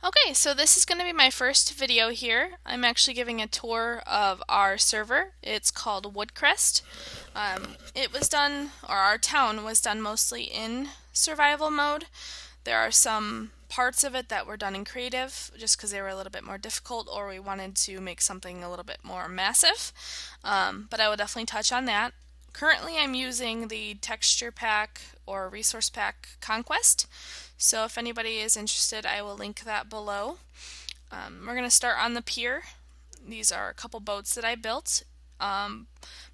Okay, so this is going to be my first video here. I'm actually giving a tour of our server. It's called Woodcrest. It was done, or our town was done mostly in survival mode. There are some parts of it that were done in creative just because they were a little bit more difficult or we wanted to make something a little bit more massive. But I will definitely touch on that. Currently I'm using the texture pack or resource pack Conquest. So if anybody is interested, I will link that below. We're going to start on the pier. These are a couple boats that I built.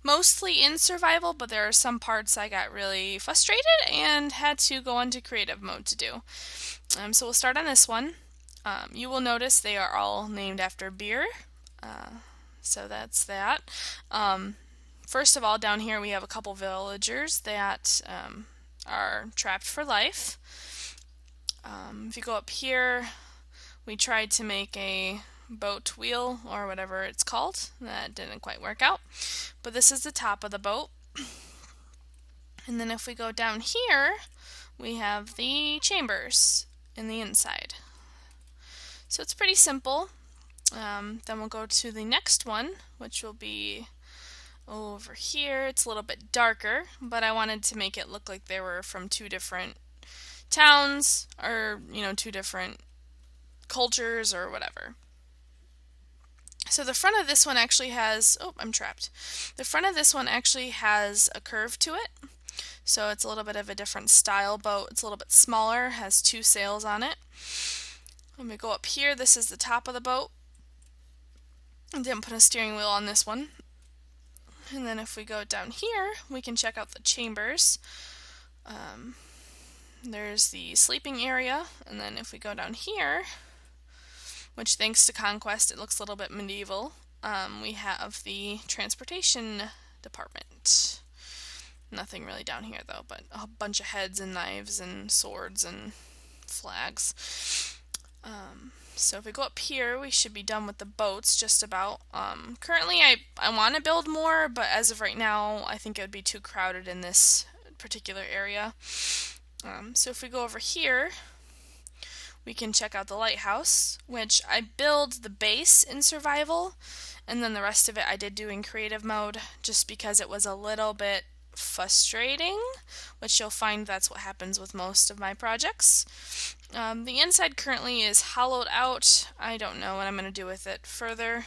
Mostly in survival, but there are some parts I got really frustrated and had to go into creative mode to do. So we'll start on this one. You will notice they are all named after beer. So that's that. First of all, down here we have a couple villagers that are trapped for life. If you go up here, we tried to make a boat wheel or whatever it's called. That didn't quite work out. But this is the top of the boat. And then if we go down here, we have the chambers in the inside. So it's pretty simple. Then we'll go to the next one, which will be over here. It's a little bit darker, but I wanted to make it look like they were from two different towns or, two different cultures or whatever. So the front of this one actually has, oh, I'm trapped. The front of this one actually has a curve to it. So it's a little bit of a different style boat. It's a little bit smaller, has two sails on it. When we go up here, this is the top of the boat. I didn't put a steering wheel on this one. And then if we go down here, we can check out the chambers. There's the sleeping area, and then if we go down here, which thanks to Conquest it looks a little bit medieval, we have the transportation department. Nothing really down here though, but a bunch of heads and knives and swords and flags. So if we go up here, we should be done with the boats just about. Currently I want to build more, but as of right now I think it would be too crowded in this particular area. So if we go over here, we can check out the Lighthouse, which I build the base in survival, and then the rest of it I did do in creative mode, just because it was a little bit frustrating, which you'll find that's what happens with most of my projects. The inside currently is hollowed out. I don't know what I'm going to do with it further.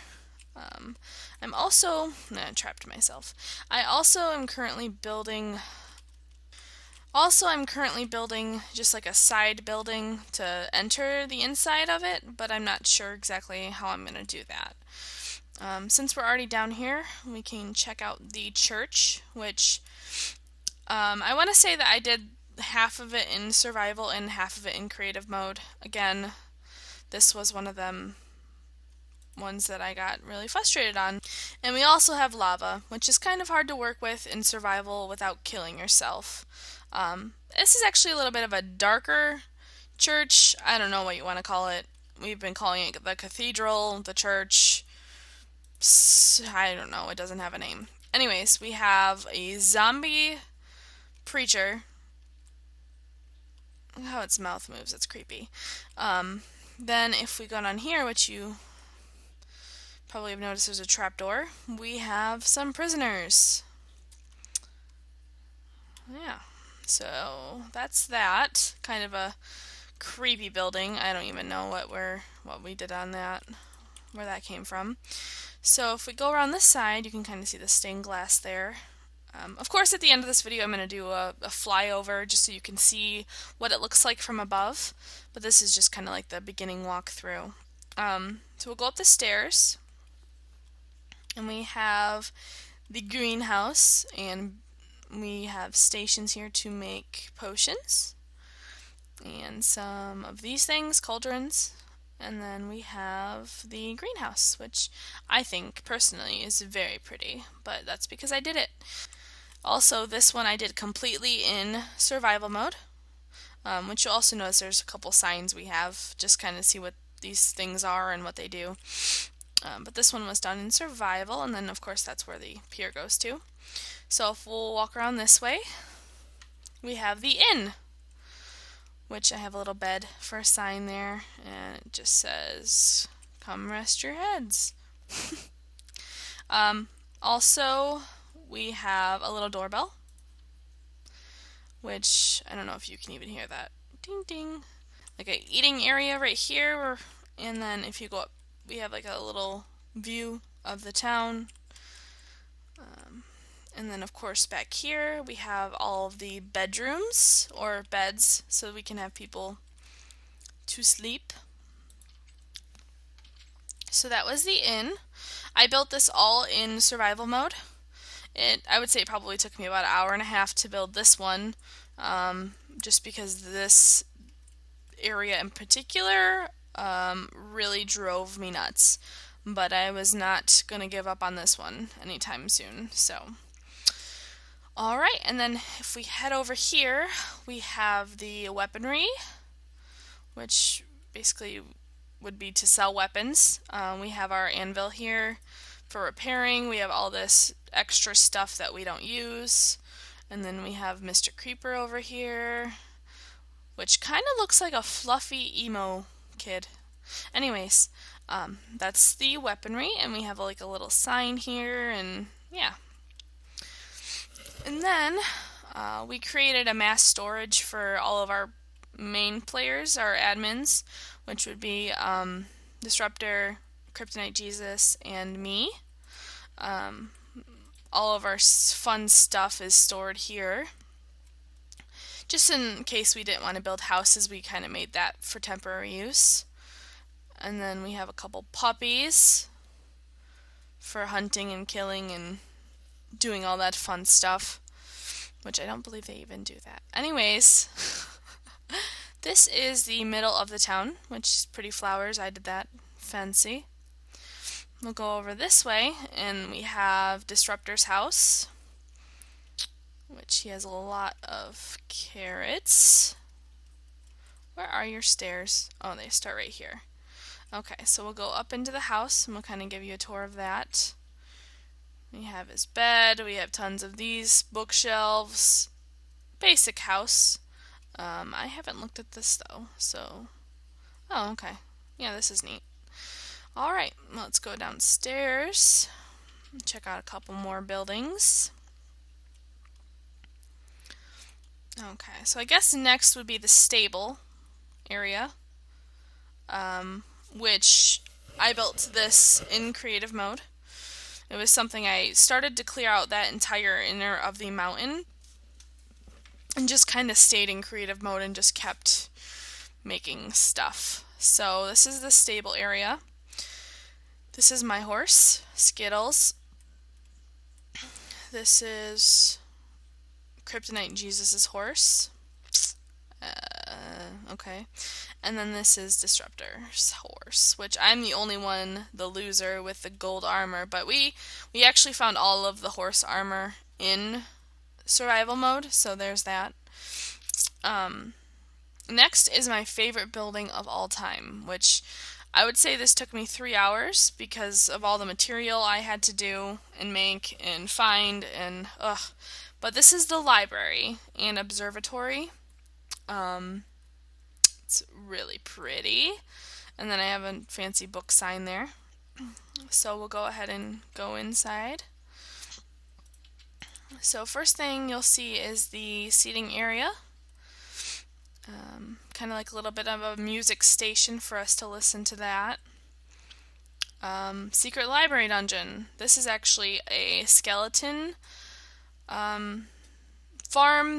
I'm also, I trapped myself. I'm currently building just like a side building to enter the inside of it, but I'm not sure exactly how I'm going to do that. Since we're already down here, we can check out the church, which I want to say that I did half of it in survival and half of it in creative mode. Again, this was one of them ones that I got really frustrated on. And we also have lava, which is kind of hard to work with in survival without killing yourself. This is actually a little bit of a darker church. I don't know what you want to call it. We've been calling it the cathedral, the church. I don't know, it doesn't have a name. Anyways, we have a zombie preacher. Look how its mouth moves, it's creepy. Then if we go down here, which you probably have noticed there's a trapdoor, we have some prisoners. Yeah, so that's that. Kind of a creepy building. I don't even know what we did on that, where that came from. So if we go around this side, you can kind of see the stained glass there. Of course, at the end of this video, I'm going to do a flyover just so you can see what it looks like from above. But this is just kind of like the beginning walkthrough. So we'll go up the stairs, and we have the greenhouse, and we have stations here to make potions, and some of these things, cauldrons. And then we have the greenhouse, which I think personally is very pretty, but that's because I did it. Also, this one I did completely in survival mode, which you'll also notice there's a couple signs we have, just kind of see what these things are and what they do. But this one was done in survival, and then of course that's where the pier goes to. So if we'll walk around this way, we have the inn, which I have a little bed for a sign there, and it just says, "Come rest your heads." Also, we have a little doorbell, which I don't know if you can even hear that. Ding ding. Like a eating area right here, and then if you go up, we have like a little view of the town. And then of course back here we have all of the bedrooms or beds so we can have people to sleep. So that was the inn. I built this all in survival mode. I would say it probably took me about an hour and a half to build this one, just because this area in particular really drove me nuts. But I was not going to give up on this one anytime soon. So, alright, and then if we head over here, we have the weaponry, which basically would be to sell weapons. We have our anvil here for repairing. We have all this extra stuff that we don't use. And then we have Mr. Creeper over here, which kind of looks like a fluffy emo kid. Anyways, that's the weaponry, and we have like a little sign here, and yeah. And then we created a mass storage for all of our main players, our admins, which would be Disruptor, Kryptonite Jesus, and me. All of our fun stuff is stored here. Just in case we didn't want to build houses, we kind of made that for temporary use. And then we have a couple puppies for hunting and killing and doing all that fun stuff, which I don't believe they even do that. Anyways, this is the middle of the town, which is pretty flowers. I did that fancy. We'll go over this way, and we have Disruptor's house, which he has a lot of carrots. Where are your stairs? Oh, they start right here. Okay, so we'll go up into the house, and we'll kind of give you a tour of that. We have his bed, we have tons of these bookshelves. Basic house. I haven't looked at this though, so... Oh, okay. Yeah, this is neat. Alright, let's go downstairs. Check out a couple more buildings. Okay, so I guess next would be the stable area, which I built this in creative mode. It was something I started to clear out that entire inner of the mountain and just kind of stayed in creative mode and just kept making stuff. So this is the stable area. This is my horse, Skittles. This is Kryptonite Jesus' horse. Okay. And then this is Disruptor's horse, which I'm the only one, the loser, with the gold armor. But we actually found all of the horse armor in survival mode, so there's that. Next is my favorite building of all time, which I would say this took me 3 hours because of all the material I had to do and make and find and ugh. But this is the library and observatory. It's really pretty. And then I have a fancy book sign there. So we'll go ahead and go inside. So first thing you'll see is the seating area. Kind of like a little bit of a music station for us to listen to that. Secret library dungeon. This is actually a skeleton farm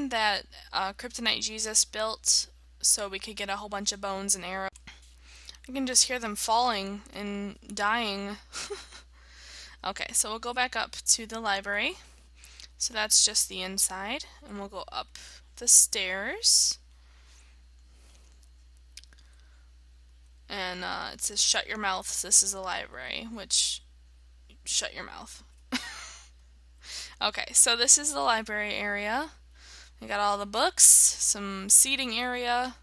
that Kryptonite Jesus built so we could get a whole bunch of bones and arrows. I can just hear them falling and dying. Okay, so we'll go back up to the library. So that's just the inside, and we'll go up the stairs. And it says shut your mouth, so this is a library, which, shut your mouth. Okay, so this is the library area. We got all the books, some seating area,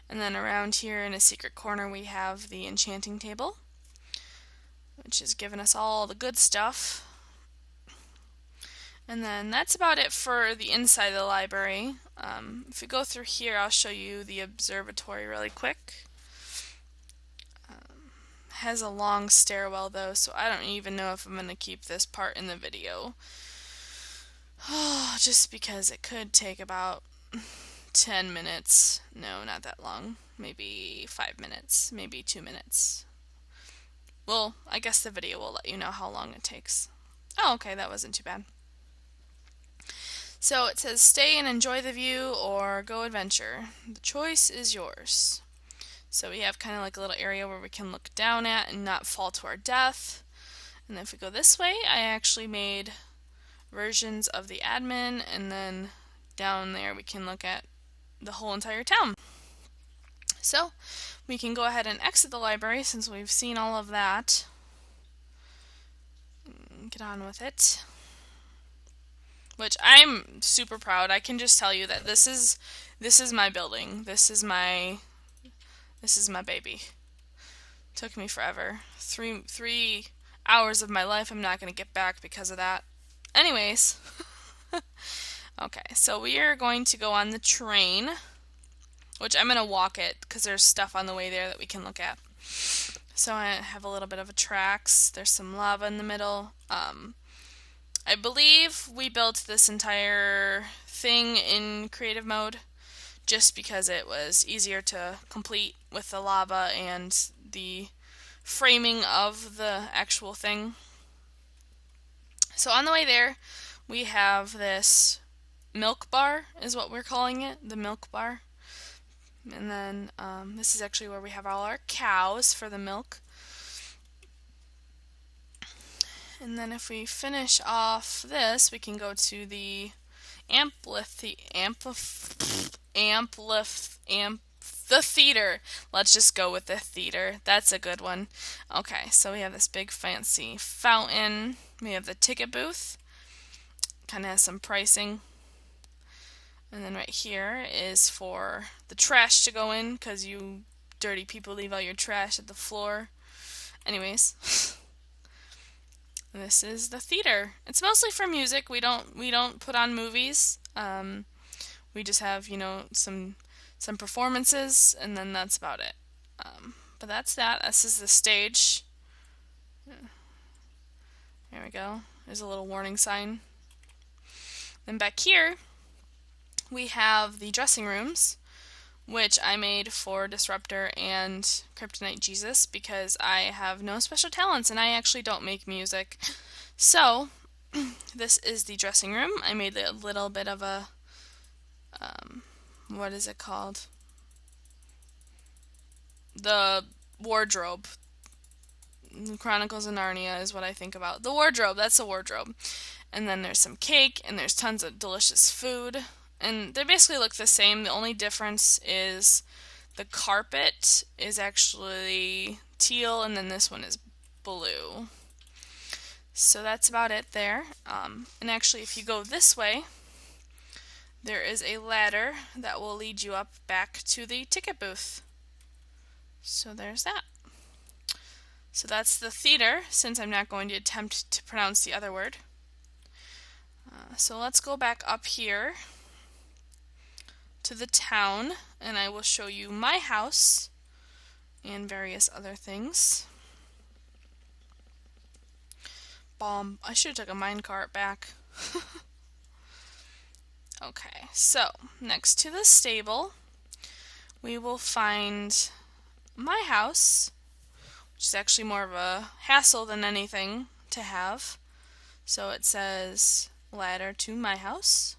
and then around here in a secret corner we have the enchanting table, which is giving us all the good stuff. And then that's about it for the inside of the library. If we go through here, I'll show you the observatory really quick. Has a long stairwell though, so I don't even know if I'm going to keep this part in the video. Just because it could take about 10 minutes. No, not that long. Maybe 5 minutes, maybe 2 minutes. Well, I guess the video will let you know how long it takes. Oh, okay, that wasn't too bad. So it says stay and enjoy the view or go adventure. The choice is yours. So we have kind of like a little area where we can look down at and not fall to our death. And then if we go this way, I actually made versions of the admin, and then down there we can look at the whole entire town. So we can go ahead and exit the library since we've seen all of that. Get on with it. Which I'm super proud. I can just tell you that this is my building. This is my baby. Took me forever. Three hours of my life I'm not going to get back because of that. Anyways. Okay, so we are going to go on the train, which I'm going to walk it because there's stuff on the way there that we can look at. So I have a little bit of a tracks. There's some lava in the middle. I believe we built this entire thing in creative mode just because it was easier to complete with the lava and the framing of the actual thing. So on the way there, we have this milk bar, is what we're calling it, the milk bar. And then this is actually where we have all our cows for the milk. And then if we finish off this, we can go to the the theater. Let's just go with the theater. That's a good one. Okay, so we have this big fancy fountain. We have the ticket booth. Kind of has some pricing. And then right here is for the trash to go in, because you dirty people leave all your trash at the floor. Anyways. This is the theater. It's mostly for music. We don't put on movies. We just have, some performances, and then that's about it. But that's that. This is the stage. There we go. There's a little warning sign. Then back here, we have the dressing rooms, which I made for Disruptor and Kryptonite Jesus because I have no special talents and I actually don't make music. So, this is the dressing room. I made a little bit of a, what is it called? The wardrobe. Chronicles of Narnia is what I think about. The wardrobe, that's the wardrobe. And then there's some cake and there's tons of delicious food. And they basically look the same. The only difference is the carpet is actually teal and then this one is blue. So that's about it there. And actually if you go this way, there is a ladder that will lead you up back to the ticket booth. So there's that. So that's the theater, since I'm not going to attempt to pronounce the other word. So let's go back up here to the town, and I will show you my house and various other things. Bomb. I should have took a minecart back. Okay, so next to the stable, we will find my house, which is actually more of a hassle than anything to have. So it says ladder to my house.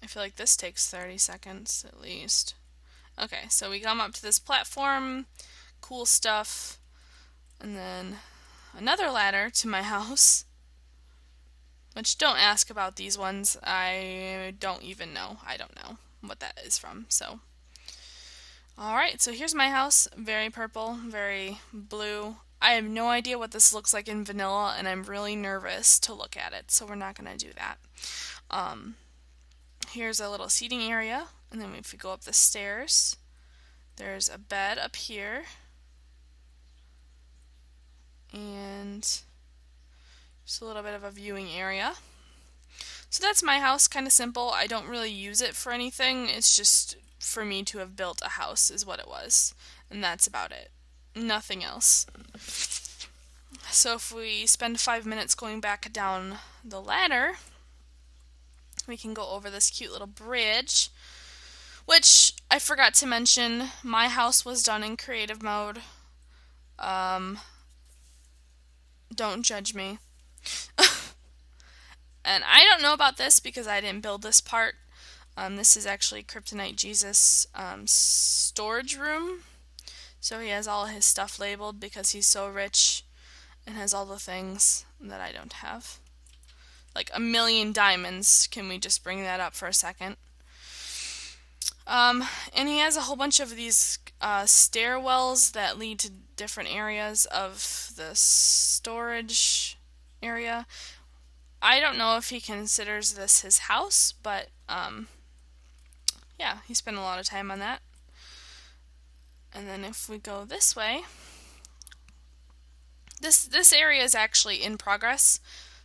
I feel like this takes 30 seconds at least. Okay, so we come up to this platform, cool stuff, and then another ladder to my house. Which, don't ask about these ones. I don't even know. I don't know what that is from. So, alright, so here's my house. Very purple, very blue. I have no idea what this looks like in vanilla, and I'm really nervous to look at it, so we're not going to do that. Here's a little seating area, and then if we go up the stairs, there's a bed up here, and Just a little bit of a viewing area. So that's my house, kind of simple. I don't really use it for anything. It's just for me to have built a house is what it was. And that's about it. Nothing else. So if we spend 5 minutes going back down the ladder, we can go over this cute little bridge, which I forgot to mention, my house was done in creative mode. Don't judge me. And I don't know about this because I didn't build this part. This is actually Kryptonite Jesus' storage room. So he has all his stuff labeled because he's so rich and has all the things that I don't have. Like 1,000,000 diamonds. Can we just bring that up for a second? And he has a whole bunch of these stairwells that lead to different areas of the storage area. I don't know if he considers this his house, but yeah, he spent a lot of time on that. And then if we go this way, this area is actually in progress,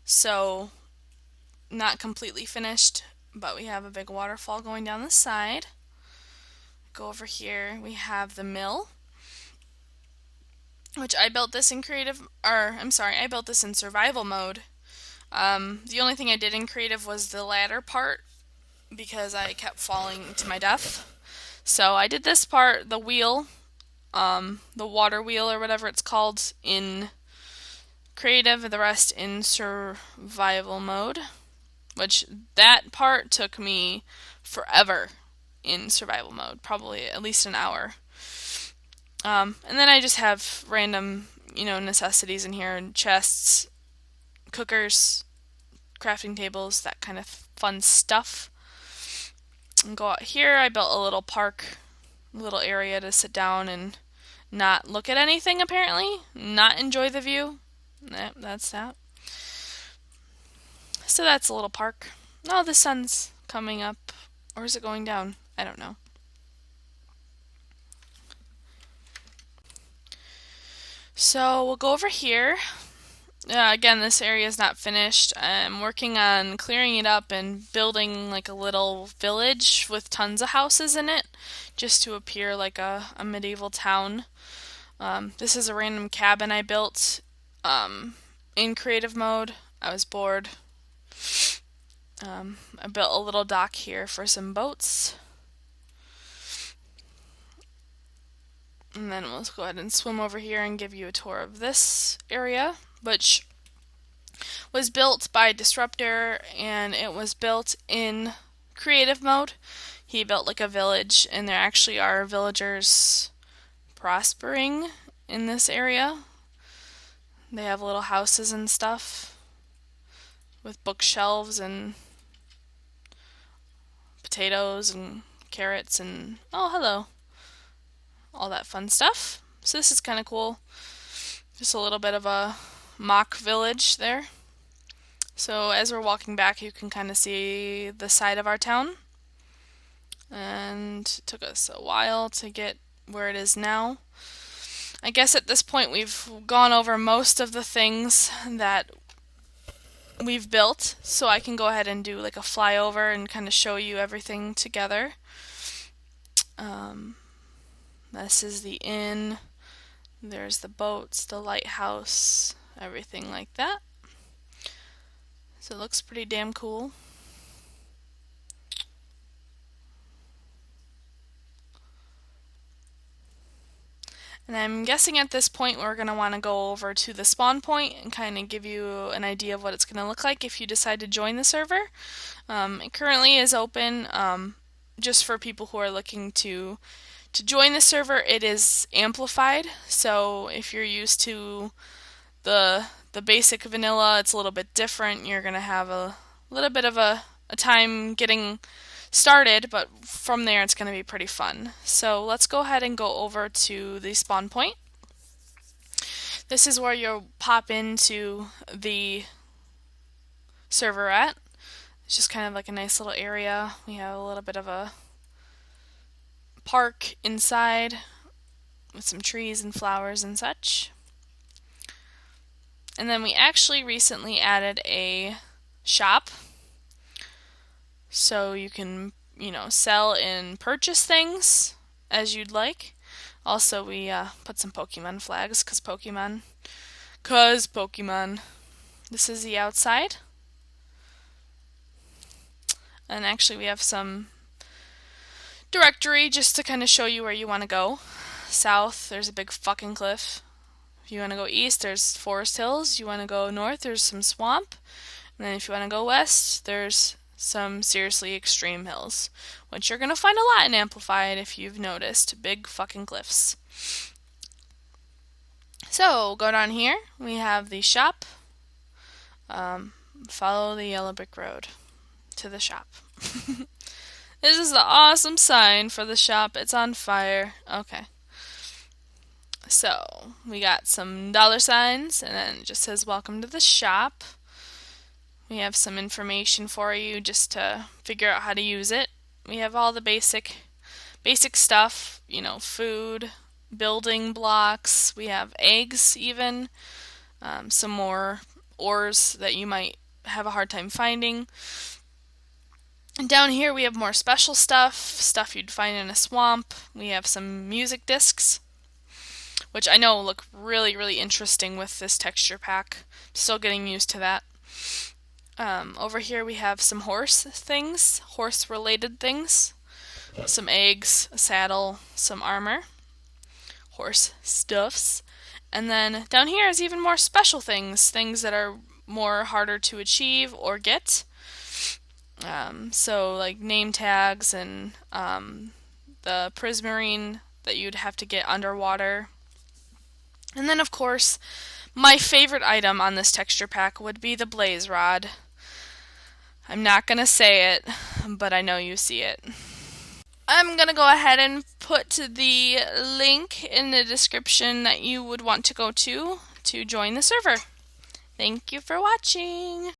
so not completely finished, but we have a big waterfall going down the side. Go over here, we have the mill, which I built this in I built this in survival mode. The only thing I did in creative was the ladder part, because I kept falling to my death. So I did this part, the wheel, the water wheel or whatever it's called, in creative, the rest in survival mode, which that part took me forever in survival mode, probably at least an hour. And then I just have random, necessities in here, and chests, cookers, crafting tables, that kind of fun stuff. And go out here, I built a little park, little area to sit down and not look at anything, apparently. Not enjoy the view. That's that. So that's a little park. Oh, the sun's coming up. Or is it going down? I don't know. So we'll go over here. Again, this area is not finished. I'm working on clearing it up and building like a little village with tons of houses in it, just to appear like a medieval town. This is a random cabin I built in creative mode. I was bored. I built a little dock here for some boats. And then let's go ahead and swim over here and give you a tour of this area, which was built by Disruptor, and it was built in creative mode. He built like a village, and there actually are villagers prospering in this area. They have little houses and stuff with bookshelves and potatoes and carrots and oh, hello, all that fun stuff. So this is kind of cool. Just a little bit of a mock village there. So as we're walking back, you can kind of see the side of our town. And it took us a while to get where it is now. I guess at this point we've gone over most of the things that we've built, so I can go ahead and do like a flyover and kind of show you everything together. This is the inn. There's the boats, the lighthouse, everything like that. So it looks pretty damn cool. And I'm guessing at this point we're going to want to go over to the spawn point and kind of give you an idea of what it's going to look like if you decide to join the server. It currently is open just for people who are looking to join the server. It is amplified, so if you're used to the basic vanilla, it's a little bit different. You're going to have a little bit of a time getting started, but from there it's going to be pretty fun. So let's go ahead and go over to the spawn point. This is where you'll pop into the server at. It's just kind of like a nice little area. We have a little bit of a park inside with some trees and flowers and such. And then we actually recently added a shop, so you can, sell and purchase things as you'd like. Also, we put some Pokemon flags, because Pokemon. Because Pokemon. This is the outside. And actually, we have some directory just to kind of show you where you want to go. South, there's a big fucking cliff. If you want to go east, there's Forest Hills. You want to go north, there's some swamp. And then if you want to go west, there's some seriously extreme hills, which you're going to find a lot in Amplified if you've noticed. Big fucking cliffs. So, go down here. We have the shop. Follow the yellow brick road to the shop. This is the awesome sign for the shop. It's on fire. Okay. So, we got some dollar signs, and then it just says, welcome to the shop. We have some information for you just to figure out how to use it. We have all the basic stuff, food, building blocks. We have eggs even, some more ores that you might have a hard time finding. And down here we have more special stuff you'd find in a swamp. We have some music discs, which I know look really, really interesting with this texture pack. Still getting used to that. Over here we have some horse-related things. Some eggs, a saddle, some armor, horse stuffs. And then down here is even more special things that are more harder to achieve or get. So like name tags and the prismarine that you'd have to get underwater. And then of course, my favorite item on this texture pack would be the blaze rod. I'm not gonna say it, but I know you see it. I'm gonna go ahead and put the link in the description that you would want to go to join the server. Thank you for watching.